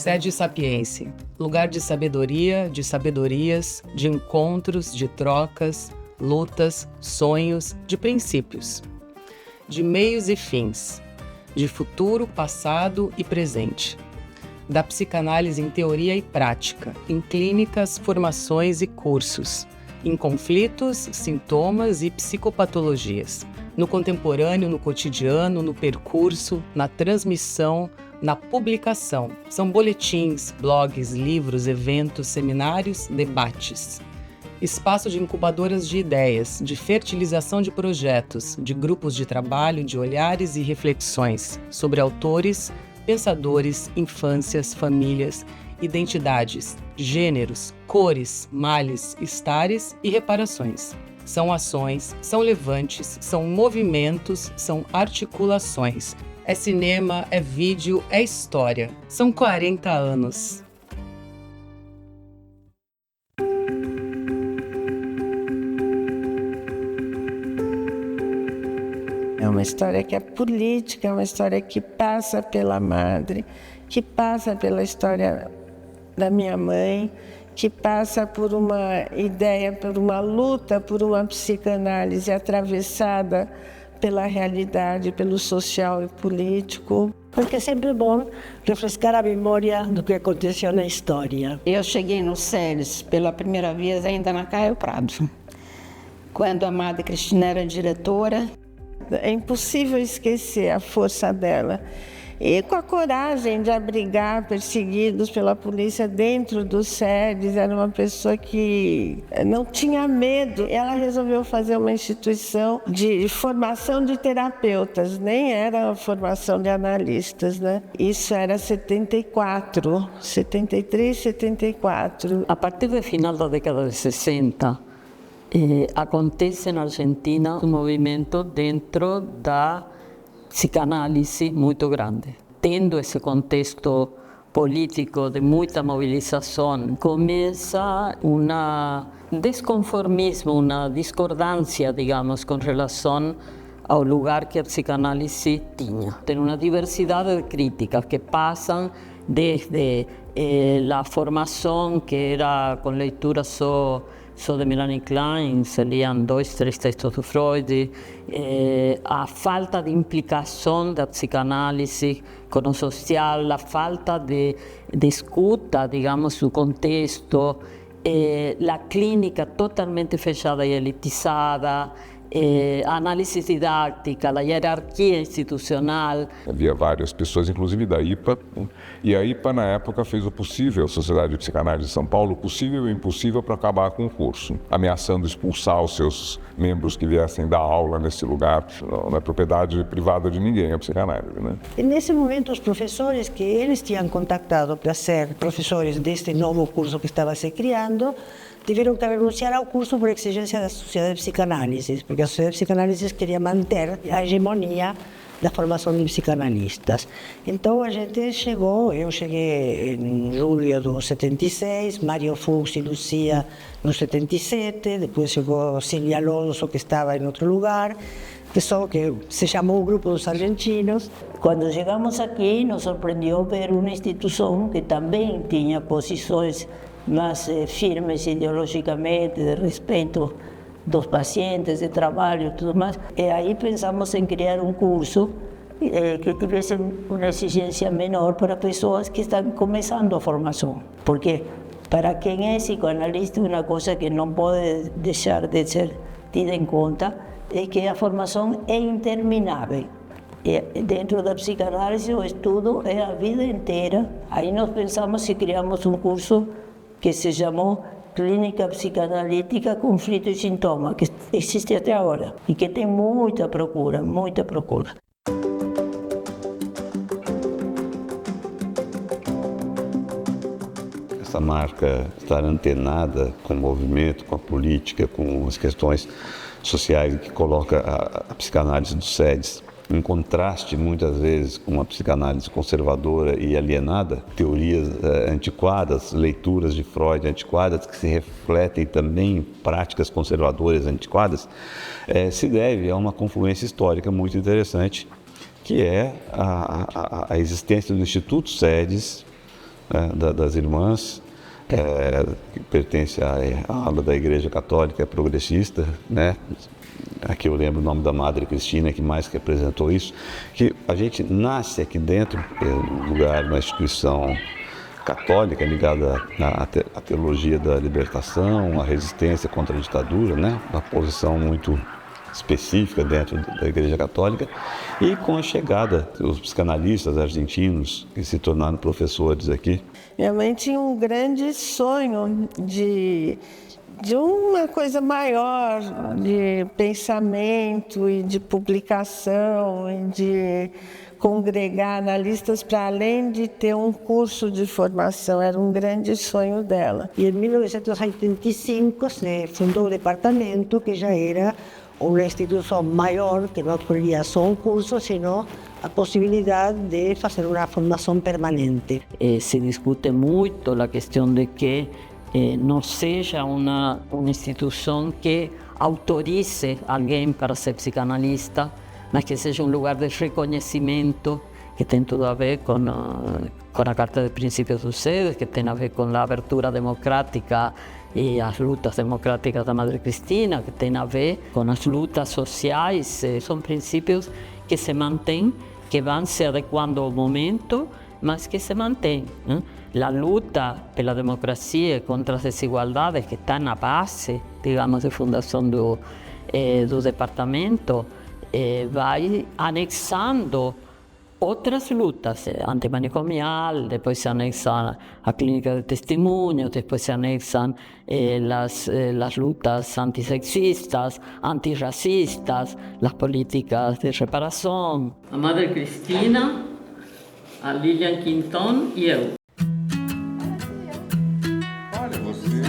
Sede Sapiense, lugar de sabedoria, de sabedorias, de encontros, de trocas, lutas, sonhos, de princípios, de meios e fins, de futuro, passado e presente, da psicanálise em teoria e prática, em clínicas, formações e cursos, em conflitos, sintomas e psicopatologias, no contemporâneo, no cotidiano, no percurso, na transmissão, na publicação. São boletins, blogs, livros, eventos, seminários, debates. Espaço de incubadoras de ideias, de fertilização de projetos, de grupos de trabalho, de olhares e reflexões sobre autores, pensadores, infâncias, famílias, identidades, gêneros, cores, males, estares e reparações. São ações, são levantes, são movimentos, são articulações. É cinema, é vídeo, é história. São 40 anos. É uma história que é política, é uma história que passa pela madre, que passa pela história da minha mãe, que passa por uma ideia, por uma luta, por uma psicanálise atravessada pela realidade, pelo social e político. Porque é sempre bom refrescar a memória do que aconteceu na história. Eu cheguei no SEDES pela primeira vez ainda na Caio Prado, quando a Madre Cristina era diretora. É impossível esquecer a força dela. E com a coragem de abrigar perseguidos pela polícia dentro do SEDES, era uma pessoa que não tinha medo. Ela resolveu fazer uma instituição de formação de terapeutas, nem era uma formação de analistas, né? Isso era 74, 73, 74. A partir do final da década de 60, acontece na Argentina um movimento dentro da psicanálise muito grande. Tendo esse contexto político de muita mobilização, começa um desconformismo, uma discordância, digamos, com relação ao lugar que a psicanálise tinha. Tem uma diversidade de críticas que passam desde a formação, que era com leitura só de Melanie Klein, se liam 2, 3 textos do Freud, a falta de implicação da psicanálise com o social, a falta de escuta, digamos, do contexto, a clínica totalmente fechada e elitizada, a análise didática, a hierarquia institucional. Havia várias pessoas, inclusive da IPA, e a IPA na época fez o possível, a Sociedade de Psicanálise de São Paulo, o possível e o impossível para acabar com o curso, ameaçando expulsar os seus membros que viessem dar aula nesse lugar. Não é propriedade privada de ninguém a psicanálise, né? E nesse momento, os professores que eles tinham contactado para ser professores deste novo curso que estava se criando, tiveram que renunciar ao curso por exigência da Sociedade de Psicanálise, porque a Sociedade de Psicanálise queria manter a hegemonia da formação de psicanalistas. Então a gente chegou, eu cheguei em julho de 76, Mário Fuchs e Lucia no 77, depois chegou Silvia Alonso, que estava em outro lugar, pessoal que se chamou o Grupo dos Argentinos. Quando chegamos aqui, nos surpreendeu ver uma instituição que também tinha posições mais firmes ideologicamente, de respeito dos pacientes, de trabalho e tudo mais. E aí pensamos em criar um curso que tivesse uma exigência menor para pessoas que estão começando a formação. Porque para quem é psicoanalista, uma coisa que não pode deixar de ser tida em conta é que a formação é interminável. E dentro da psicanálise, o estudo é a vida inteira. Aí nós pensamos se criamos um curso que se chamou Clínica Psicanalítica, Conflito e Sintoma, que existe até agora e que tem muita procura, muita procura. Essa marca estar antenada com o movimento, com a política, com as questões sociais que coloca a psicanálise do SEDES, em contraste muitas vezes com uma psicanálise conservadora e alienada, teorias antiquadas, leituras de Freud antiquadas que se refletem também em práticas conservadoras antiquadas, se deve a uma confluência histórica muito interessante, que é a existência do Instituto SEDES das irmãs, que pertence à ala da Igreja Católica Progressista, né? Aqui eu lembro o nome da Madre Cristina, que mais que apresentou isso, que a gente nasce aqui dentro, um lugar, uma instituição católica ligada à teologia da libertação, à resistência contra a ditadura, né? Uma posição muito específica dentro da Igreja Católica, e com a chegada dos psicanalistas argentinos que se tornaram professores aqui. Minha mãe tinha um grande sonho de uma coisa maior, de pensamento e de publicação e de congregar analistas para além de ter um curso de formação, era um grande sonho dela. E em 1985 se fundou o departamento, que já era uma instituição maior, que não oferia só um curso, sino a possibilidade de fazer uma formação permanente. Se discute muito a questão de que não seja uma instituição que autorize alguém para ser psicanalista, mas que seja um lugar de reconhecimento, que tem tudo a ver com a Carta de Princípios dos SEDES, que tem a ver com a abertura democrática e as lutas democráticas da Madre Cristina, que tem a ver com as lutas sociais. São princípios que se mantêm, que vão se adequando ao momento, mas que se mantêm. A luta pela democracia contra as desigualdades, que está na base, digamos, de fundação do departamento, vai anexando outras lutas, antimanicomial, depois se anexam a clínica de testemunhos, depois se anexam as lutas antissexistas, antirracistas, as políticas de reparação. A Madre Cristina, a Lilian Quinton e eu. Olha, você...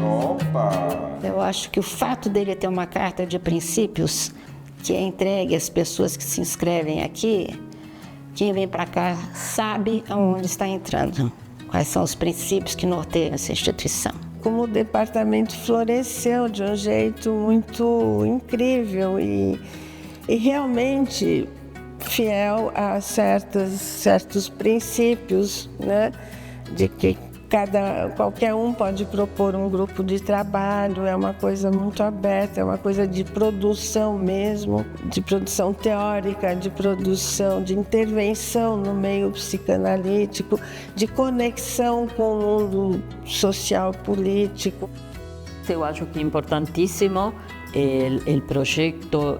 Opa! Eu acho que o fato dele ter uma carta de princípios que é entregue às pessoas que se inscrevem aqui, quem vem para cá sabe aonde está entrando, quais são os princípios que norteiam essa instituição. Como o departamento floresceu de um jeito muito incrível e realmente fiel a certos princípios, né? De que qualquer um pode propor um grupo de trabalho, é uma coisa muito aberta, é uma coisa de produção mesmo, de produção teórica, de produção, de intervenção no meio psicanalítico, de conexão com o mundo social político. Eu acho que é importantíssimo o projeto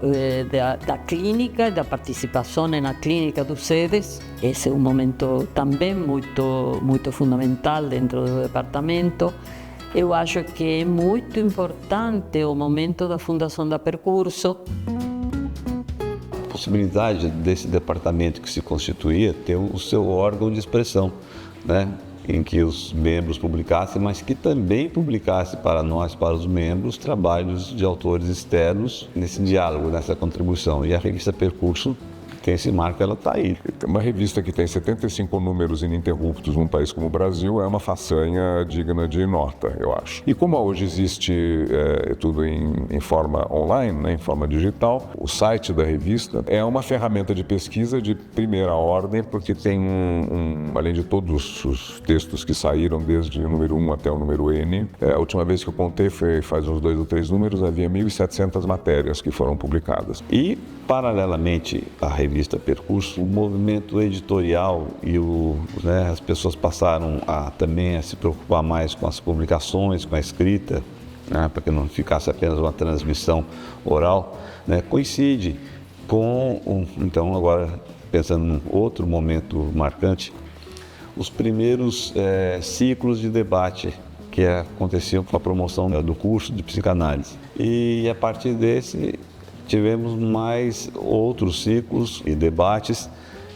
da clínica, da participação na clínica dos SEDES. Esse é um momento também muito fundamental dentro do departamento. Eu acho que é muito importante o momento da fundação da Percurso. A possibilidade desse departamento que se constituía ter o seu órgão de expressão, né? Em que os membros publicassem, mas que também publicasse para nós, para os membros, trabalhos de autores externos nesse diálogo, nessa contribuição. E a revista Percurso tem esse marco, ela está aí. Uma revista que tem 75 números ininterruptos num país como o Brasil é uma façanha digna de nota, eu acho. E como hoje existe tudo em forma online, né, em forma digital, o site da revista é uma ferramenta de pesquisa de primeira ordem, porque tem além de todos os textos que saíram desde o número 1 até o número N, a última vez que eu contei faz uns 2 ou 3 números, havia 1.700 matérias que foram publicadas. E, paralelamente à revista Percurso, o movimento editorial e as pessoas passaram também a se preocupar mais com as publicações, com a escrita, né, para que não ficasse apenas uma transmissão oral, né, coincide com, então agora pensando num outro momento marcante, os primeiros ciclos de debate que aconteciam com a promoção do curso de psicanálise. E a partir desse tivemos mais outros ciclos e debates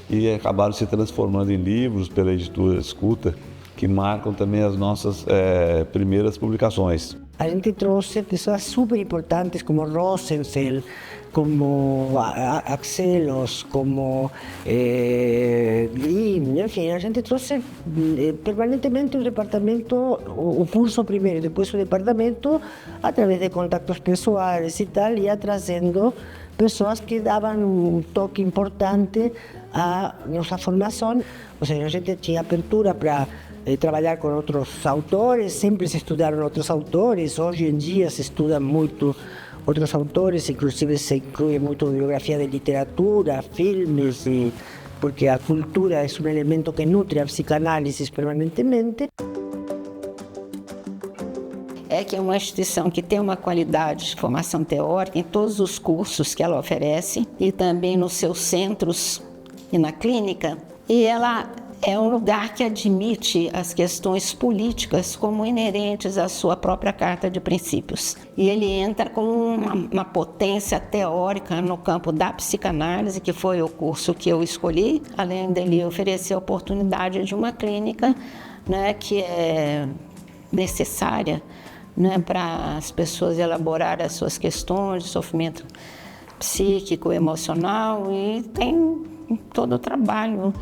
e acabaram se transformando em livros pela editora Escuta, que marcam também as nossas primeiras publicações. A gente trouxe pessoas super importantes como Rosenfeld, como Axelos, como Grimm, enfim, a gente trouxe permanentemente o departamento, o curso primeiro, depois o departamento, através de contatos pessoais e tal, ia trazendo pessoas que davam um toque importante à nossa formação. Ou seja, a gente tinha abertura para trabalhar com outros autores, sempre se estudaram outros autores, hoje em dia se estuda muito outros autores, inclusive se inclui muito biografia de literatura, filmes, porque a cultura é um elemento que nutre a psicanálise permanentemente. É que é uma instituição que tem uma qualidade de formação teórica em todos os cursos que ela oferece e também nos seus centros e na clínica, e ela é um lugar que admite as questões políticas como inerentes à sua própria Carta de Princípios. E ele entra com uma potência teórica no campo da psicanálise, que foi o curso que eu escolhi, além dele oferecer a oportunidade de uma clínica, né, que é necessária, né, para as pessoas elaborarem as suas questões de sofrimento psíquico, emocional, e tem todo o trabalho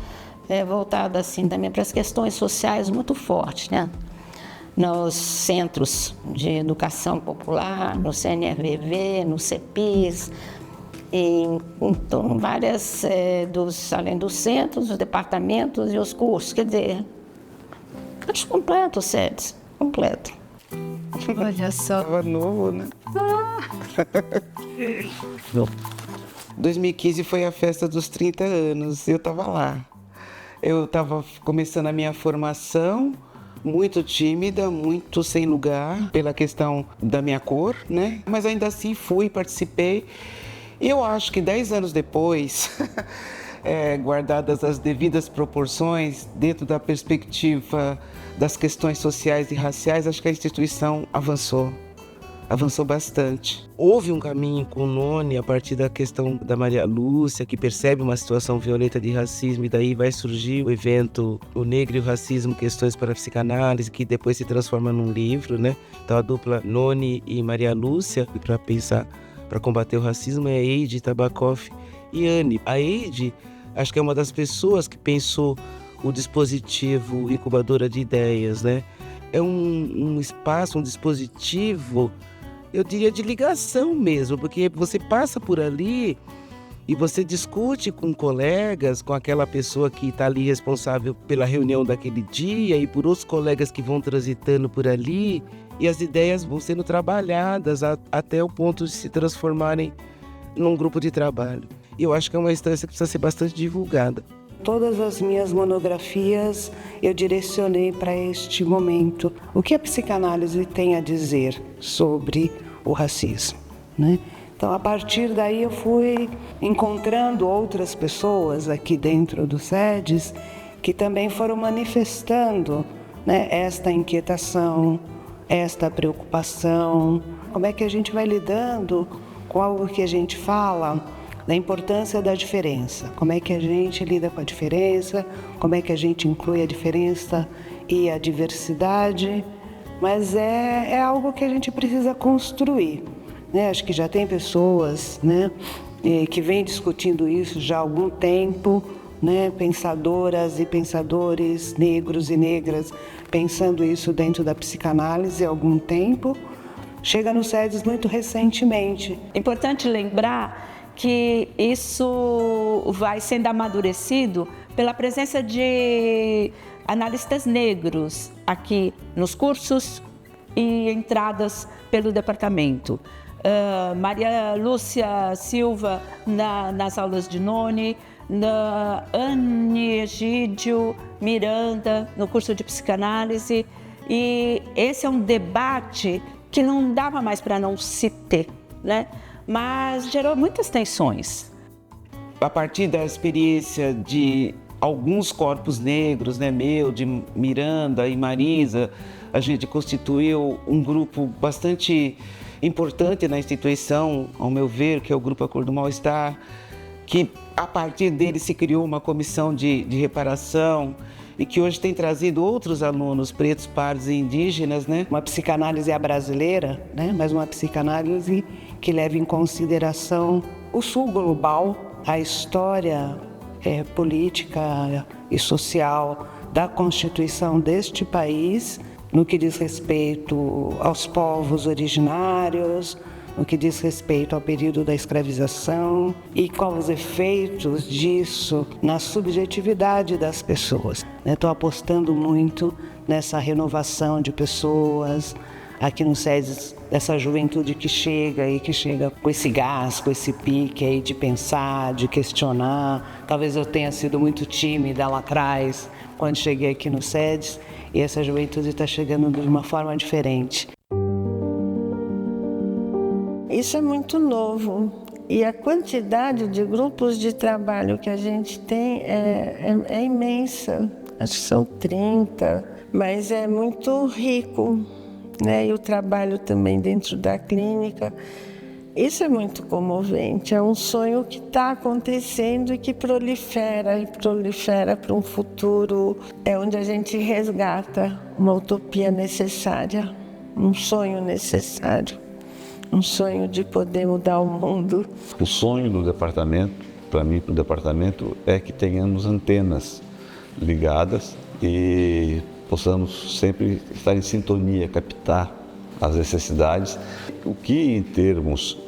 voltado assim também para as questões sociais muito forte, né? Nos centros de educação popular, no CNRVV, no CEPIS, então várias, além dos centros, os departamentos e os cursos, quer dizer, acho completo, SEDES, completo. Olha só. Tava novo, né? 2015 foi a festa dos 30 anos, eu tava lá. Eu estava começando a minha formação, muito tímida, muito sem lugar, pela questão da minha cor, né? Mas ainda assim fui, participei. E eu acho que 10 anos depois, guardadas as devidas proporções, dentro da perspectiva das questões sociais e raciais, acho que a instituição avançou bastante. Houve um caminho com o Noni a partir da questão da Maria Lúcia, que percebe uma situação violenta de racismo, e daí vai surgir o evento O Negro e o Racismo, Questões para a Psicanálise, que depois se transforma num livro, né? Então a dupla Noni e Maria Lúcia, para combater o racismo, é Eide, Tabakoff e Anne. A Eide, acho que é uma das pessoas que pensou o dispositivo incubadora de ideias, né? É um espaço, um dispositivo, eu diria, de ligação mesmo, porque você passa por ali e você discute com colegas, com aquela pessoa que está ali responsável pela reunião daquele dia e por outros colegas que vão transitando por ali, e as ideias vão sendo trabalhadas até o ponto de se transformarem num grupo de trabalho. E eu acho que é uma instância que precisa ser bastante divulgada. Todas as minhas monografias eu direcionei para este momento. O que a psicanálise tem a dizer sobre o racismo, né? Então, a partir daí eu fui encontrando outras pessoas aqui dentro do SEDES que também foram manifestando, né, esta inquietação, esta preocupação. Como é que a gente vai lidando com algo que a gente fala, da importância da diferença, como é que a gente lida com a diferença, como é que a gente inclui a diferença e a diversidade, mas é algo que a gente precisa construir, né? Acho que já tem pessoas, né, que vêm discutindo isso já há algum tempo, né, pensadoras e pensadores negros e negras pensando isso dentro da psicanálise há algum tempo. Chega no SEDES muito recentemente. É importante lembrar que isso vai sendo amadurecido pela presença de analistas negros aqui nos cursos e entradas pelo departamento. Maria Lúcia Silva nas aulas de Noni, Anne Egídio Miranda no curso de psicanálise, e esse é um debate que não dava mais para não se ter, né? Mas gerou muitas tensões. A partir da experiência de alguns corpos negros, né, meu, de Miranda e Marisa, a gente constituiu um grupo bastante importante na instituição, ao meu ver, que é o Grupo A Cor do Mal-Estar, que a partir dele se criou uma comissão de reparação e que hoje tem trazido outros alunos pretos, pardos e indígenas, né? Uma psicanálise brasileira, né? Mas uma psicanálise que leva em consideração o sul global, a história política e social da constituição deste país, no que diz respeito aos povos originários, no que diz respeito ao período da escravização e quais os efeitos disso na subjetividade das pessoas. Estou apostando muito nessa renovação de pessoas, aqui no SEDES, dessa juventude que chega com esse gás, com esse pique aí de pensar, de questionar. Talvez eu tenha sido muito tímida lá atrás, quando cheguei aqui no SEDES, e essa juventude está chegando de uma forma diferente. Isso é muito novo. E a quantidade de grupos de trabalho que a gente tem é imensa. Acho que são 30, mas é muito rico, né? E o trabalho também dentro da clínica. Isso é muito comovente. É um sonho que está acontecendo e que prolifera para um futuro onde a gente resgata uma utopia necessária, um sonho necessário. Um sonho de poder mudar o mundo. O sonho do departamento, para mim, para o departamento, é que tenhamos antenas ligadas e possamos sempre estar em sintonia, captar as necessidades. O que, em termos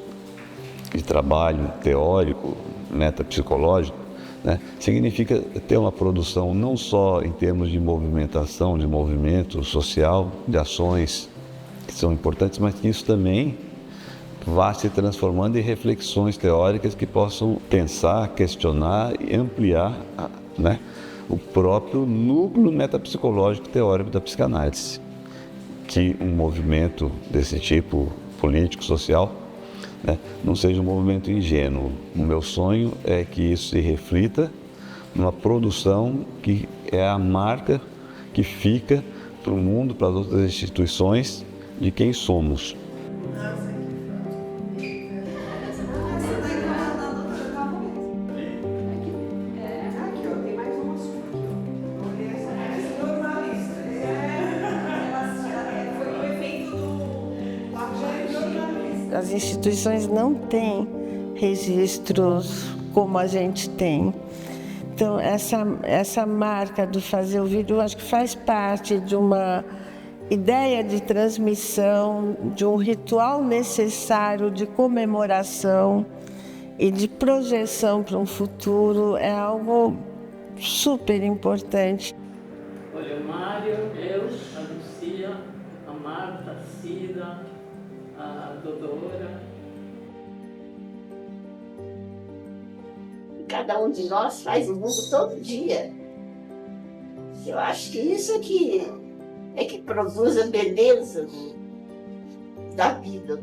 de trabalho teórico, metapsicológico, né, significa ter uma produção não só em termos de movimentação, de movimento social, de ações que são importantes, mas que isso também vá se transformando em reflexões teóricas que possam pensar, questionar e ampliar, né, o próprio núcleo metapsicológico teórico da psicanálise. Que um movimento desse tipo, político, social, né, não seja um movimento ingênuo. O meu sonho é que isso se reflita numa produção que é a marca que fica para o mundo, para as outras instituições, de quem somos. As instituições não têm registros como a gente tem. Então, essa marca do fazer o vídeo, eu acho que faz parte de uma ideia de transmissão, de um ritual necessário de comemoração e de projeção para um futuro. É algo super importante. Olha, o Mário, eu, a Lucia, a Marta, a Cida, a Dodora. Cada um de nós faz o mundo todo dia. Eu acho que isso é que produz a beleza da vida.